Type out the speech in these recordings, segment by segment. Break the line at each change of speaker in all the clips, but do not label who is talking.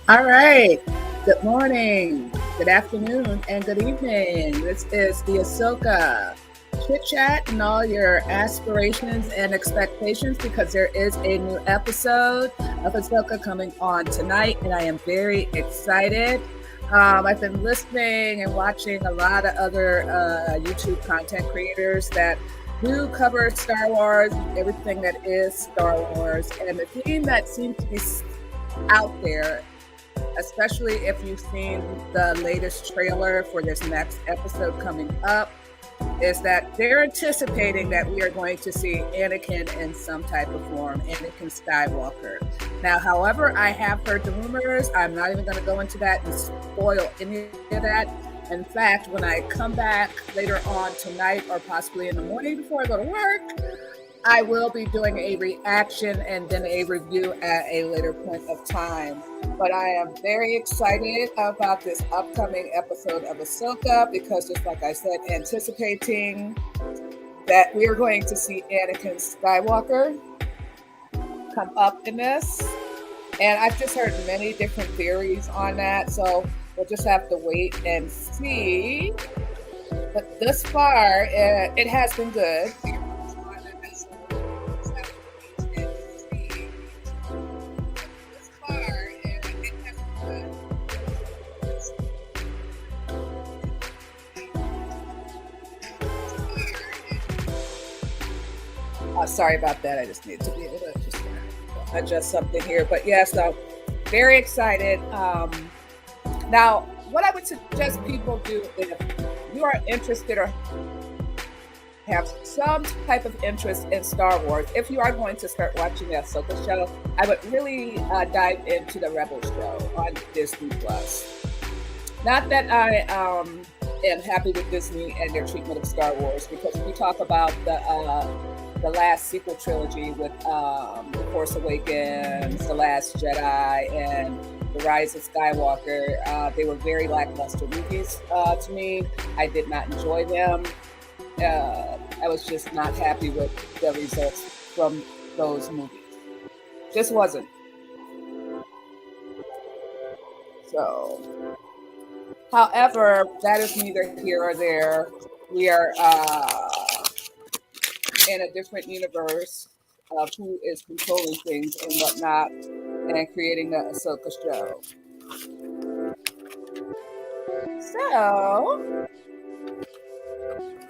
All right. Good morning, good afternoon, and good evening. This is the Ahsoka Chit Chat and all your aspirations and expectations because there is a new episode of Ahsoka coming on tonight, and I am very excited. I've been listening and watching a lot of other YouTube content creators that do cover Star Wars, everything that is Star Wars, and the theme that seems to be out there, especially if you've seen the latest trailer for this next episode coming up, is that they're anticipating that we are going to see Anakin in some type of form, Anakin Skywalker. Now, however, I have heard the rumors. I'm not even going to go into that and spoil any of that. In fact, when I come back later on tonight or possibly in the morning before I go to work, I will be doing a reaction and then a review at a later point of time. But I am very excited about this upcoming episode of Ahsoka because, just like I said, anticipating that we are going to see Anakin Skywalker come up in this. And I've just heard many different theories on that. So we'll just have to wait and see. But thus far, it has been good. Sorry about that. I just need to be able to just adjust something here. But yeah, so very excited. Now, what I would suggest people do if you are interested or have some type of interest in Star Wars, if you are going to start watching the Ahsoka show, I would really dive into the Rebels show on Disney Plus. Not that I am happy with Disney and their treatment of Star Wars, because we talk about the last sequel trilogy with The Force Awakens, The Last Jedi, and The Rise of Skywalker. They were very lackluster movies to me. I did not enjoy them. I was just not happy with the results from those movies. Just wasn't. So, however, that is neither here or there. We are in a different universe of who is controlling things and whatnot and creating the Ahsoka show. So,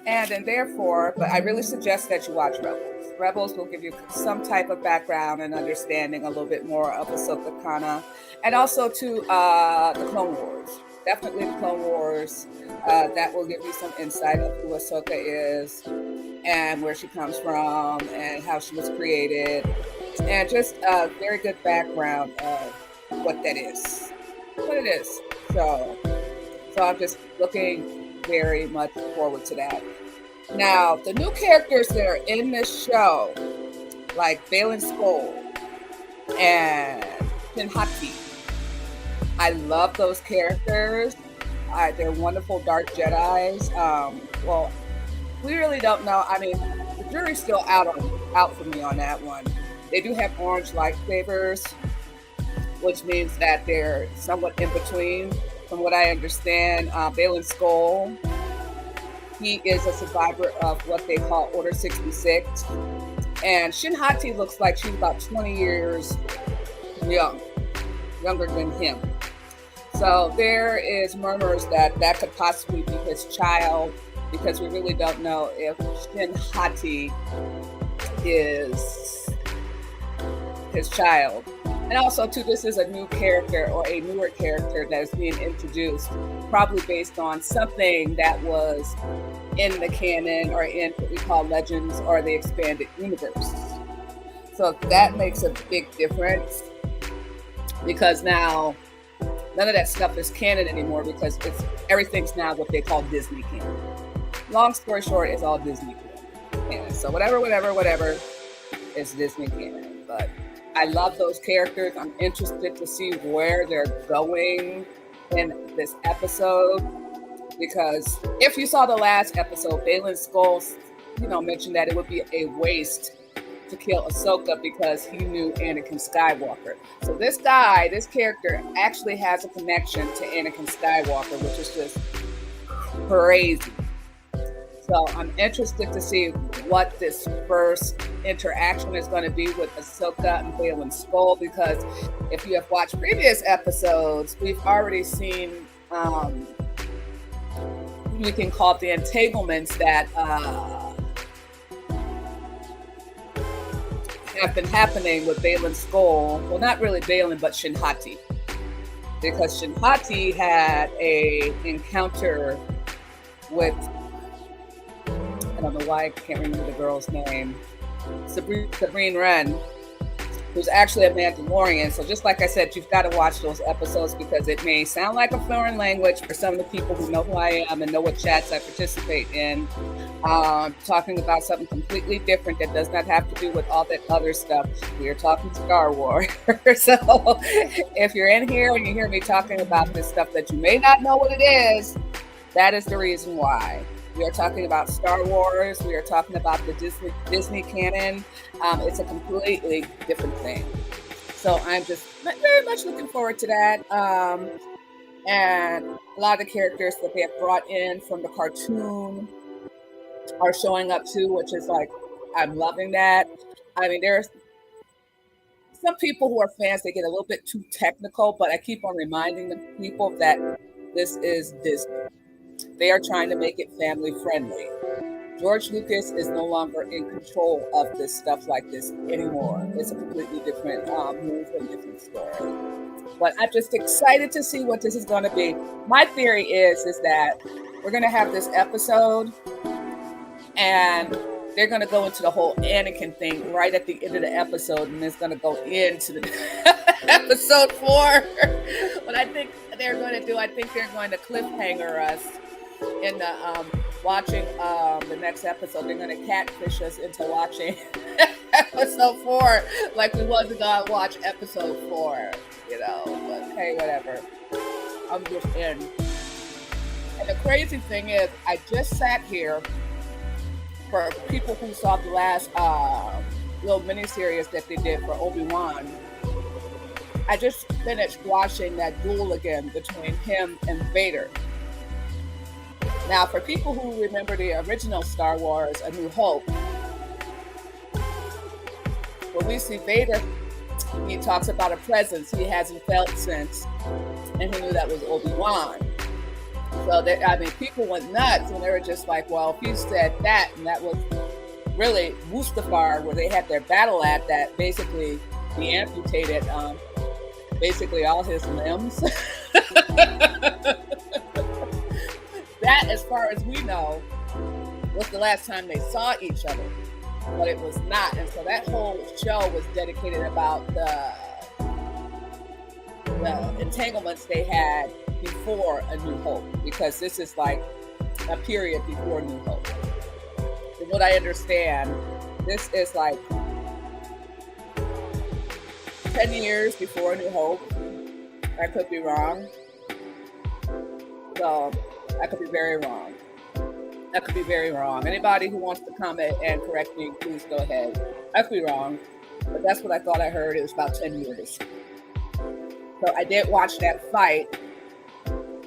and then therefore, but I really suggest that you watch Rebels. Rebels will give you some type of background and understanding a little bit more of Ahsoka Kana, and also to the Clone Wars. Definitely the Clone Wars. That will give you some insight of who Ahsoka is and where she comes from and how she was created, and just a very good background of what that is, what it is. So I'm just looking very much forward to that. Now, the new characters that are in this show, like Balin Skull and Pinhati, I love those characters. They're wonderful dark Jedis. Well, we really don't know. I mean, the jury's still out for me on that one. They do have orange lightsabers, which means that they're somewhat in between. From what I understand, Balin Skull, he is a survivor of what they call Order 66. And Shinhati looks like she's about 20 years younger than him. So there is murmurs that that could possibly be his child, because we really don't know if Shinhati is his child. And also, too, this is a new character or a newer character that is being introduced, probably based on something that was in the canon or in what we call Legends or the expanded universe. So that makes a big difference, because now none of that stuff is canon anymore, because everything's now what they call Disney canon. Long story short, it's all Disney canon. So whatever is Disney canon. But I love those characters. I'm interested to see where they're going in this episode, because if you saw the last episode, Balin Skull, mentioned that it would be a waste to kill Ahsoka because he knew Anakin Skywalker. So this character actually has a connection to Anakin Skywalker, which is just crazy. So I'm interested to see what this first interaction is going to be with Ahsoka and Baylan Skoll, because if you have watched previous episodes, we've already seen, we can call it the entanglements that have been happening with Baylan Skoll. Well, not really Baylan, but Shin Hati. Because Shin Hati had an encounter with, I don't know why I can't remember the girl's name, Sabrine Wren, who's actually a Mandalorian. So just like I said, you've got to watch those episodes because it may sound like a foreign language for some of the people who know who I am and know what chats I participate in. Talking about something completely different that does not have to do with all that other stuff. We are talking Star Wars. So if you're in here and you hear me talking about this stuff that you may not know what it is, that is the reason why. We are talking about Star Wars. We are talking about the Disney canon. It's a completely different thing. So I'm just very much looking forward to that. And a lot of the characters that they have brought in from the cartoon are showing up too, which is like, I'm loving that. I mean, there's some people who are fans, they get a little bit too technical, but I keep on reminding the people that this is Disney. They are trying to make it family friendly. George Lucas is no longer in control of this stuff like this anymore. It's a completely different move and different story. But I'm just excited to see what this is going to be. My theory is that we're going to have this episode and they're going to go into the whole Anakin thing right at the end of the episode, and it's going to go into the episode 4. What I think they're going to do, I think they're going to cliffhanger us in the watching the next episode. They're going to catfish us into watching episode 4 like we wasn't going to watch episode 4, you know. But hey, whatever. I'm just in. And the crazy thing is, I just sat here. For people who saw the last little miniseries that they did for Obi-Wan, I just finished watching that duel again between him and Vader. Now, for people who remember the original Star Wars, A New Hope, when we see Vader, he talks about a presence he hasn't felt since, and he knew that was Obi-Wan. So, people went nuts, and they were just like, well, if you said that, and that was really Mustafar, where they had their battle at, that basically he amputated basically all his limbs. That, as far as we know, was the last time they saw each other, but it was not. And so that whole show was dedicated about the entanglements they had before A New Hope, because this is like a period before New Hope. From what I understand, this is like 10 years before A New Hope. I could be wrong. So I could be very wrong. I could be very wrong. Anybody who wants to comment and correct me, please go ahead. I could be wrong, but that's what I thought I heard. It was about 10 years. So I did watch that fight,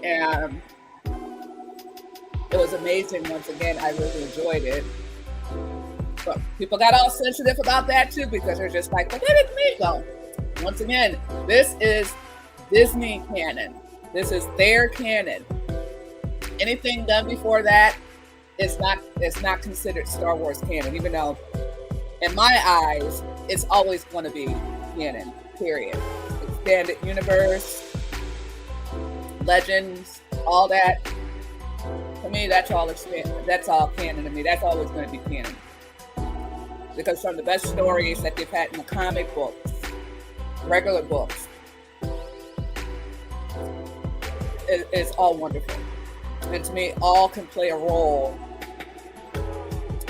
and it was amazing. Once again, I really enjoyed it. But people got all sensitive about that too, because they're just like, but they didn't meet though. Once again, this is Disney canon. This is their canon. Anything done before that is not considered Star Wars canon, even though in my eyes it's always going to be canon, period. Expanded universe, legends, all that. To me, that's all canon to me. That's always going to be canon. Because some of the best stories that they've had in the comic books, regular books, is all wonderful. And to me, all can play a role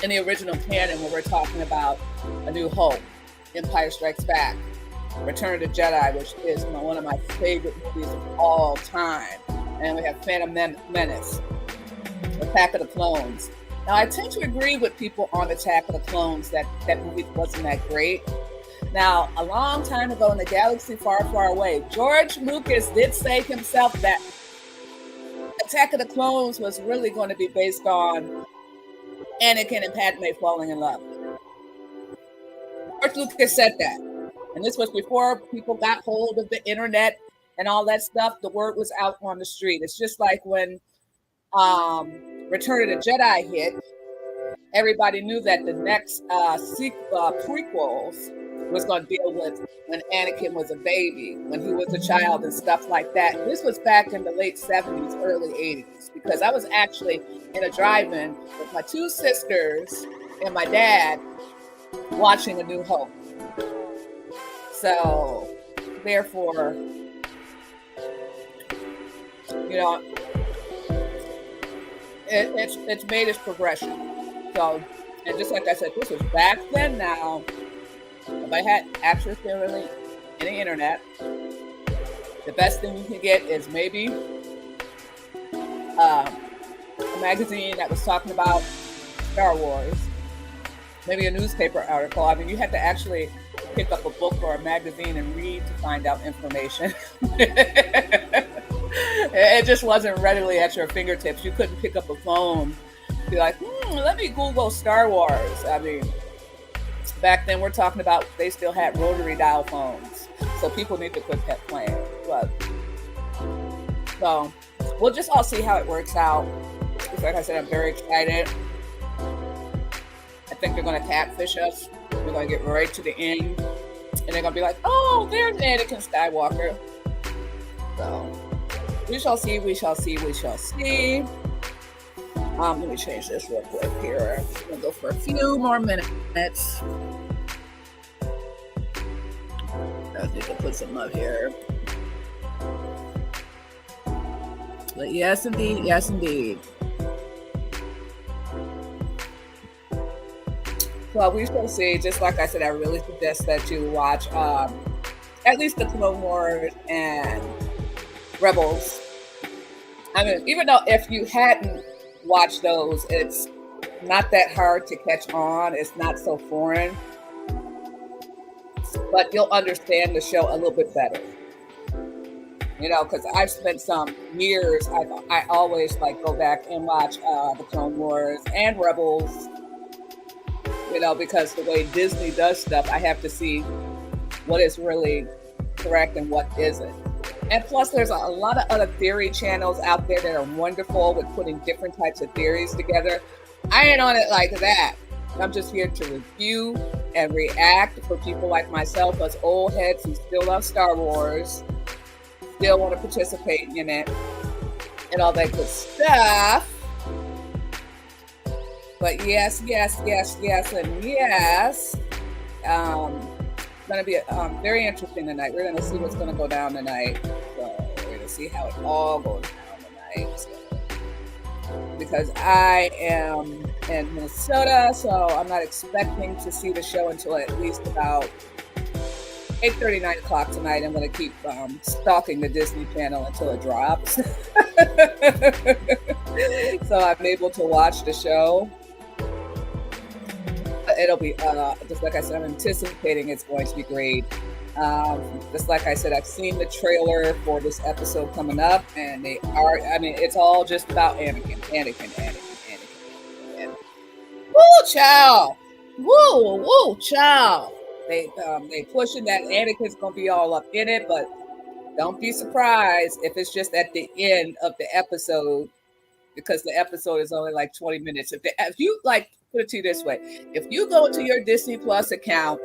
in the original canon when we're talking about A New Hope, Empire Strikes Back, Return of the Jedi, which is one of my favorite movies of all time. And we have Phantom Menace, Attack of the Clones, Now, I tend to agree with people on Attack of the Clones that that movie wasn't that great. Now, a long time ago in a galaxy far, far away, George Lucas did say himself that Attack of the Clones was really going to be based on Anakin and Padme falling in love. George Lucas said that. And this was before people got hold of the internet and all that stuff. The word was out on the street. It's just like when Return of the Jedi hit, everybody knew that the next prequels was going to deal with when Anakin was a baby, when he was a child and stuff like that. This was back in the late 70s, early 80s, because I was actually in a drive-in with my two sisters and my dad watching A New Hope. So, therefore, you know, it's made its progression. So, and just like I said, this was back then. Now, if I had access to really any internet, the best thing you can get is maybe a magazine that was talking about Star Wars, maybe a newspaper article. I mean, you had to actually pick up a book or a magazine and read to find out information. It just wasn't readily at your fingertips. You couldn't pick up a phone, be like, let me Google Star Wars. I mean, back then we're talking about they still had rotary dial phones, so people need to quit that playing. But so we'll just all see how it works out. Just like I said, I'm very excited. I think they're going to catfish us. We're going to get right to the end, and they're going to be like, oh, there's Anakin Skywalker. So we shall see, we shall see, we shall see. Let me change this real quick here. I'm going to go for a few more minutes. I think I'll put some up here. But yes, indeed. Yes, indeed. Well, we shall see. Just like I said, I really suggest that you watch at least the Clone Wars and Rebels. I mean, even though if you hadn't watched those, it's not that hard to catch on. It's not so foreign. But you'll understand the show a little bit better. You know, because I've spent some years, I always like go back and watch the Clone Wars and Rebels. You know, because the way Disney does stuff, I have to see what is really correct and what isn't. And plus, there's a lot of other theory channels out there that are wonderful with putting different types of theories together. I ain't on it like that. I'm just here to review and react for people like myself, us old heads who still love Star Wars, still want to participate in it, and all that good stuff. But yes, and yes. It's going to be very interesting tonight. We're going to see what's going to go down tonight. So we're going to see how it all goes down tonight. So, because I am in Minnesota, so I'm not expecting to see the show until at least about 8:30, 9 o'clock tonight. I'm going to keep stalking the Disney Channel until it drops. So I'm able to watch the show. It'll be, just like I said, I'm anticipating it's going to be great. Just like I said, I've seen the trailer for this episode coming up, and it's all just about Anakin. Woo, child! Woo, child! They pushing that Anakin's going to be all up in it, but don't be surprised if it's just at the end of the episode, because the episode is only like 20 minutes. If you like, put it to you this way, if you go to your Disney Plus account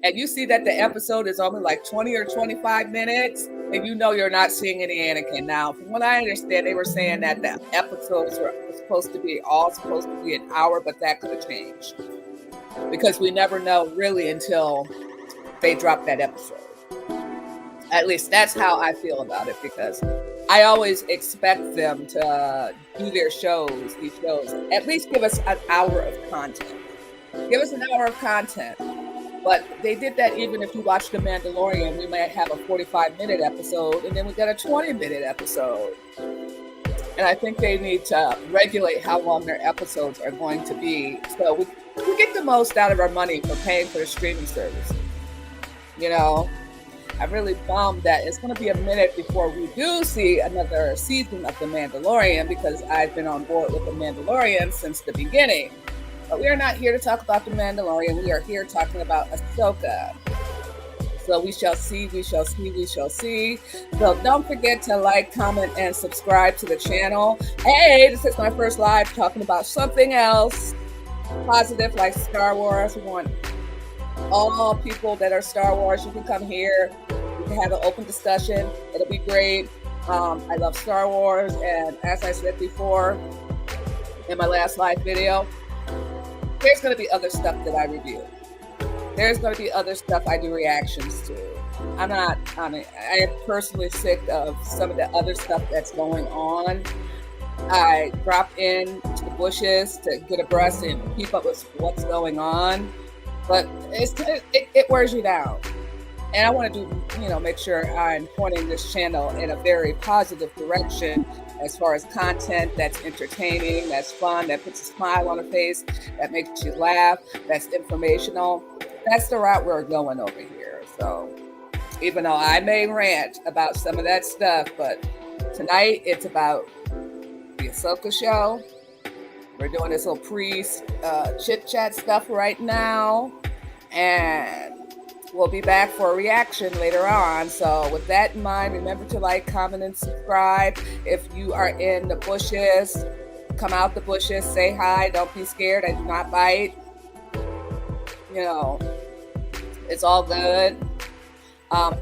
and you see that the episode is only like 20 or 25 minutes, then you know you're not seeing any Anakin. Now, from what I understand, they were saying that the episodes were supposed to be an hour, but that could have changed, because we never know really until they drop that episode. At least that's how I feel about it, because I always expect them to do their shows, these shows, at least give us an hour of content. Give us an hour of content. But they did that even if you watch The Mandalorian. We might have a 45-minute episode, and then we got a 20-minute episode. And I think they need to regulate how long their episodes are going to be, so we get the most out of our money for paying for the streaming service. You know, I'm really bummed that it's going to be a minute before we do see another season of The Mandalorian, because I've been on board with The Mandalorian since the beginning. But we are not here to talk about The Mandalorian. We are here talking about Ahsoka. So we shall see, we shall see, we shall see. So don't forget to like, comment, and subscribe to the channel. Hey, this is my first live talking about something else positive like Star Wars. We want all people that are Star Wars, you can come here. We can have an open discussion. It'll be great. I love Star Wars, and as I said before in my last live video, there's going to be other stuff that I review. There's going to be other stuff I do reactions to. I am personally sick of some of the other stuff that's going on. I drop in to the bushes to get abreast and keep up with what's going on, but it wears you down. And I want to make sure I'm pointing this channel in a very positive direction as far as content that's entertaining, that's fun, that puts a smile on a face, that makes you laugh, that's informational. That's the route we're going over here. So even though I may rant about some of that stuff, but tonight it's about the Ahsoka show. We're doing this little chit chat stuff right now, and we'll be back for a reaction later on. So with that in mind, remember to like, comment, and subscribe. If you are in the bushes, come out the bushes, say hi, don't be scared, I do not bite. It's all good.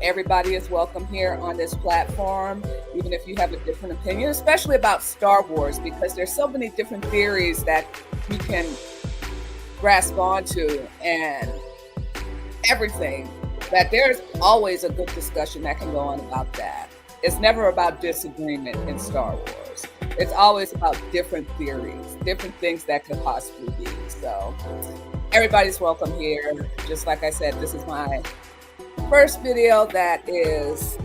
Everybody is welcome here on this platform, even if you have a different opinion, especially about Star Wars, because there's so many different theories that you can grasp onto and everything, that there's always a good discussion that can go on about that. It's never about disagreement in Star Wars. It's always about different theories, different things that could possibly be. So everybody's welcome here. Just like I said, this is my first video that is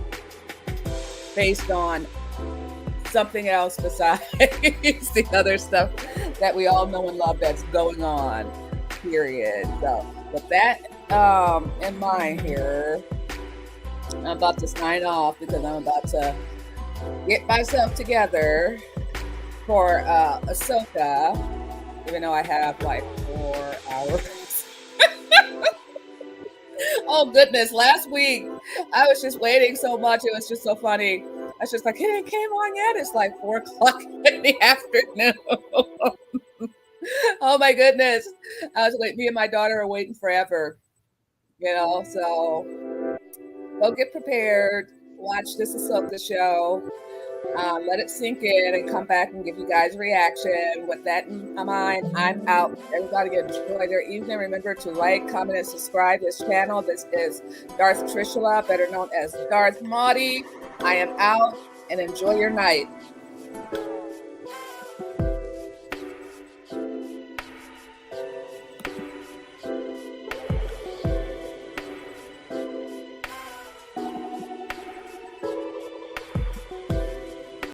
based on something else besides the other stuff that we all know and love that's going on, period. So with that in mind here, I'm about to sign off because I'm about to get myself together for Ahsoka, even though I have like 4 hours. Oh goodness, last week I was just waiting so much. It was just so funny. I was just like, hey, it came on yet? It's like 4 o'clock in the afternoon. Oh my goodness. I was waiting, me and my daughter are waiting forever. So go get prepared, watch this Ahsoka show. Let it sink in and come back and give you guys a reaction. With that in mind, I'm out. Everybody enjoy their evening. Remember to like, comment, and subscribe to this channel. This is Darth Trishula, better known as Darth Maudie. I am out, and enjoy your night.